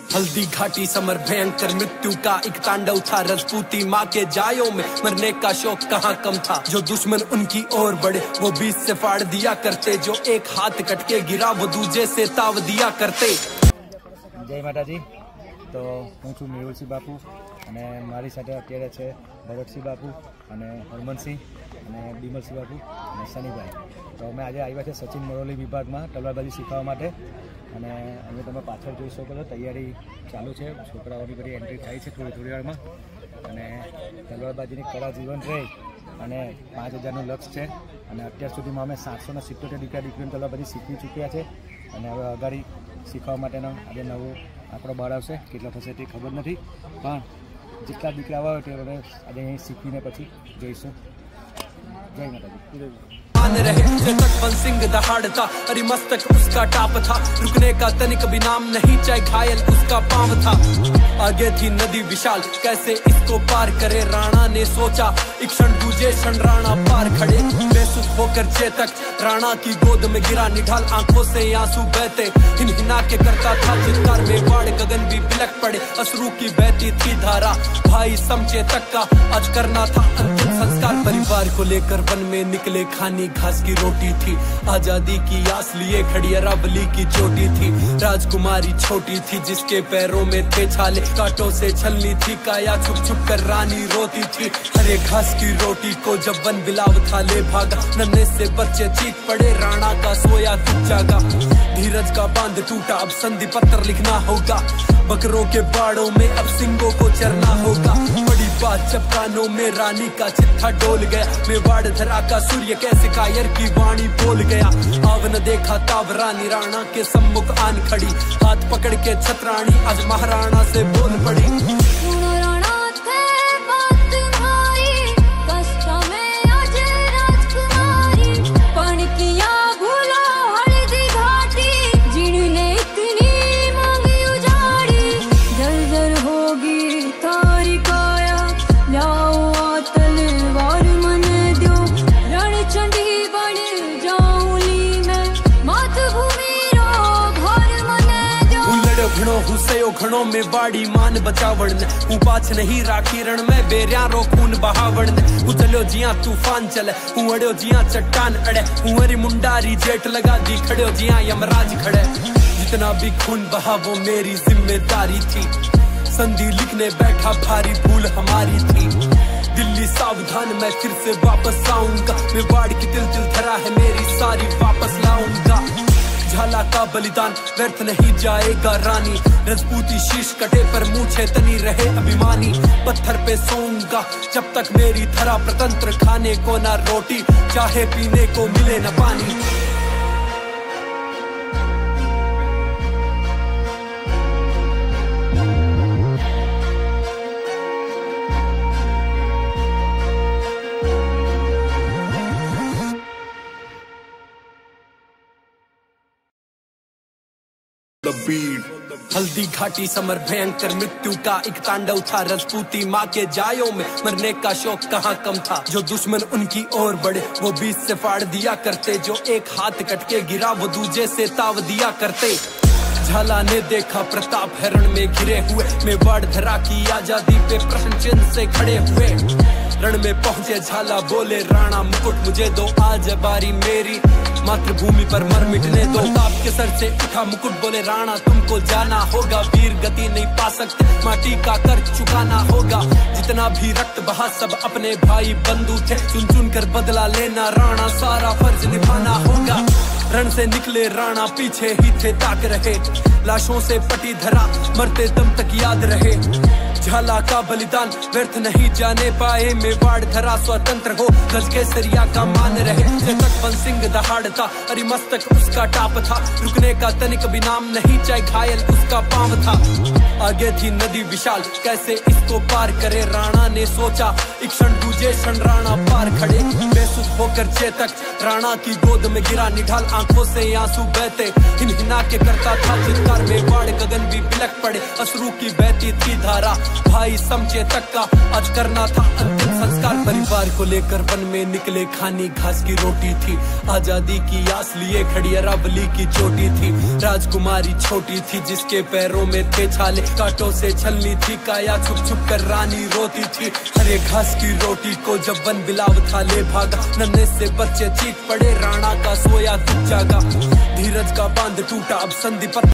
Haldi Ghati summer भयंकर मृत्यु का एक तांडव था। राजपूती माँ के जायों में मरने का शौक कहाँ कम था। जो दुश्मन उनकी ओर बढ़े वो बीच से फाड़ दिया करते। जो एक हाथ कट के गिरा वो दूजे से ताव दिया करते। जय माताजी। तो हूँ छू मेहुलसिंह बापू અને મારી સાથે અત્યારે છે ભરતસિંહ બાપુ અને હરમનસિંહ અને બિમલસિંહ બાપુ અને સનીભાઈ। તો અમે આજે આવ્યા છે સચિન મરોલી વિભાગમાં તલવારબાજી શીખવા માટે અને અમે તમે પાછળ જોઈ શકો છો તૈયારી ચાલુ છે। છોકરાઓની બધી એન્ટ્રી થાય છે થોડી વારમાં અને તલવારબાજીની કળા જીવંત રહે અને 5000નું લક્ષ્ય છે અને અત્યાર સુધીમાં અમે 777 દીકરીઓને તલવારબાજી શીખવી ચૂક્યા છે અને હવે અગાડી શીખવા માટેનો આજે નવો આંકડો બહાર આવશે। કેટલા થશે તે ખબર નથી પણ જેટલા દીકરા હોય તે આપણે આજે અહીં શીખવીને પછી જોઈશું। જય માતાજી। रहे तक सिंह दहाड़ता अरे मस्तक उसका टाप था। रुकने का तनिक भी नाम नहीं चाहे घायल उसका पांव था। आगे थी नदी विशाल कैसे इसको पार करे। राणा ने सोचा एक क्षण दूजे क्षण राणा पार खड़े। बेसुध होकर चेतक राणा की गोद में गिरा निढाल आंखों से आंसू बहते। हिनहिना के करता था चित्कार मेवाड़ गगन भी बिलक पड़े। अश्रु की बहती थी धारा भाई समचेतक का आज करना था अंतिम संस्कार। परिवार को लेकर वन में निकले खानी घास की रोटी थी। आजादी की आस लिए खड़ी अरावली की चोटी थी। राजकुमारी छोटी थी जिसके पैरों में थे छाले। कांटों से छलनी थी काया छुप छुप कर रानी रोती थी। हरे घास की रोटी को जब वन बिलाव था ले भागा। नन्हे से बच्चे चीख पड़े राणा का सोया तू जागा। धीरज का बांध टूटा अब संधि पत्र लिखना होगा। बकरों के बाड़ों में अब सिंगों को चरना होगा। बड़ी बात जब कानों में रानी का चिट्ठा डोल गया। मेवाड़ धरा का सूर्य कैसे कायर की वाणी बोल गया। आव न देखा ताव रानी राणा के सम्मुख आन खड़ी। हाथ पकड़ के छतरानी आज महाराणा से बोल पड़ी। घणों में वाड़ी मान बचावण ने हूँ पाछ नहीं राखी रण में बेरिया रो खून बहावण ने। हूँ चलो जिया तूफान चले हूँ अड़ो जिया चट्टान अड़े। हूँ अरी मुंडारी जेठ लगा दी खड़ो जिया यमराज खड़े। जितना भी खून बहा वो मेरी जिम्मेदारी थी। संधि लिखने बैठा भारी भूल हमारी थी। दिल्ली सावधान मैं फिर से वापस आऊंगा। मेवाड़ की तिल तिल धरा है मेरी सारी वापस लाऊंगा। झाला का बलिदान व्यर्थ नहीं जाएगा रानी। राजपूती शीश कटे पर मूछे तनी रहे अभिमानी। पत्थर पे सोऊंगा जब तक मेरी धरा प्रतंत्र। खाने को ना रोटी चाहे पीने को मिले न पानी। हल्दी घाटी समर भयंकर मृत्यु का एक तांडव था। राजपूती माँ के जायों में मरने का शौक कहाँ कम था। जो दुश्मन उनकी ओर बढ़े वो बीच से फाड़ दिया करते। जो एक हाथ कट के गिरा वो दूजे से ताव दिया करते। झाला ने देखा प्रताप हरण में घिरे हुए। मेवाड़ धरा की आजादी पे प्रश्न चिन्ह से खड़े हुए। रण में पहुंचे झाला बोले राणा मुकुट मुझे दो। आज बारी मेरी मातृभूमि पर मर मिटने दो। प्रताप के सर से उठा मुकुट बोले राणा तुमको जाना होगा। वीर गति नहीं पा सकते माटी का कर्ज चुकाना होगा। जितना भी रक्त बहा सब अपने भाई बंधु थे। चुन चुन कर बदला लेना राणा सारा फर्ज निभाना होगा। रण से निकले राणा पीछे ही थे ताक रहे। लाशों से पटी धरा मरते दम तक याद रहे। झाला का बलिदान व्यर्थ नहीं जाने पाए। मेवाड़ धरा स्वतंत्र हो गज के सरिया का मान रहे। तक सिंह दहाड़ता अरे मस्तक उसका टाप था। रुकने का तनिक भी नाम नहीं चाहे घायल उसका पांव था। आगे थी नदी विशाल कैसे इसको पार करे। राणा ने सोचा एक क्षण दूजे क्षण राणा पार खड़े। बेसुध होकर चेतक राणा की गोद में गिरा निढाल आंखों से आंसू बहते, हिनहिना के करता था चित्कार में बाढ़ गगन भी बिलक पड़े, अश्रु की बहती थी धारा, भाई समझे तक का आज करना था अंतिम संस्कार। परिवार को लेकर वन में निकले, खानी घास की रोटी थी, आजादी की आस लिए खड़ी अरावली की चोटी थी, राजकुमारी छोटी थी जिसके पैरों में थे छाले, कांटों से छलनी थी काया, छुप छुप कर रानी रोती थी, हरे घास की रोटी को जब वन बिलाव था ले भागा, नन्हे से बच्चे चीख पड़े, राणा का सोया तू जागा, धीरज का बांध टूटा अब संधि पर